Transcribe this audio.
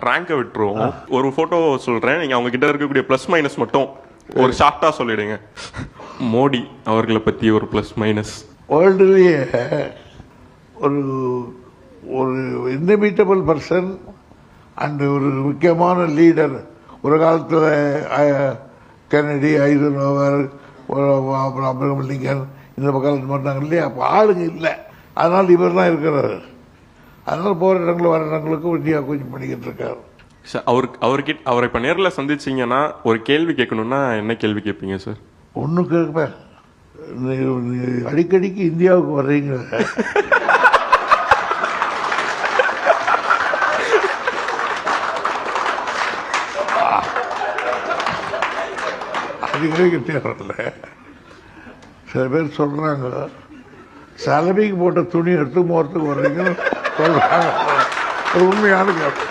ரேங்கை விட்டுருவோம். ஒரு போட்டோ சொல்றேன், நீங்க அவங்க கிட்ட இருக்கக்கூடிய பிளஸ் மைனஸ் மட்டும் ஒரு ஷார்ட்டா சொல்லிடுங்க. மோடி அவர்களை பத்தி ஒரு பிளஸ் மைனஸ். வேர்ல்டுலேயே ஒரு ஒரு இன்டர்மீட்டபிள் பர்சன் அண்ட் ஒரு முக்கியமான லீடர். ஒரு காலத்தில் கென்னடி, ஐசன்ஹோவர், அப்ரஹாம் லிங்கன் இந்த பக்கம் பண்ணாங்க இல்லையா? அப்போ ஆளுங்க இல்லை, அதனால் இவர் தான் இருக்கிறாரு. அதனால் போகிற இடங்கள் வர இடங்களுக்கு இந்தியா கொஞ்சம் பண்ணிக்கிட்டு இருக்காரு. அவர்கிட்ட அவரை இப்போ நேரில் சந்திச்சிங்கன்னா ஒரு கேள்வி கேட்கணும்னா என்ன கேள்வி கேட்பீங்க சார்? ஒன்றும் கேட்பேன், அடிக்கடிக்கு இந்தியாவுக்கு வர்றீங்க, அடிக்கடிக்கு தேவையில்ல. சில பேர் சொல்கிறாங்க சலவைக்கு போட்ட துணி எடுத்து போகிறதுக்கு வர்றீங்கன்னு சொல்கிறாங்க. ஒரு உண்மையான கேட்பேன்.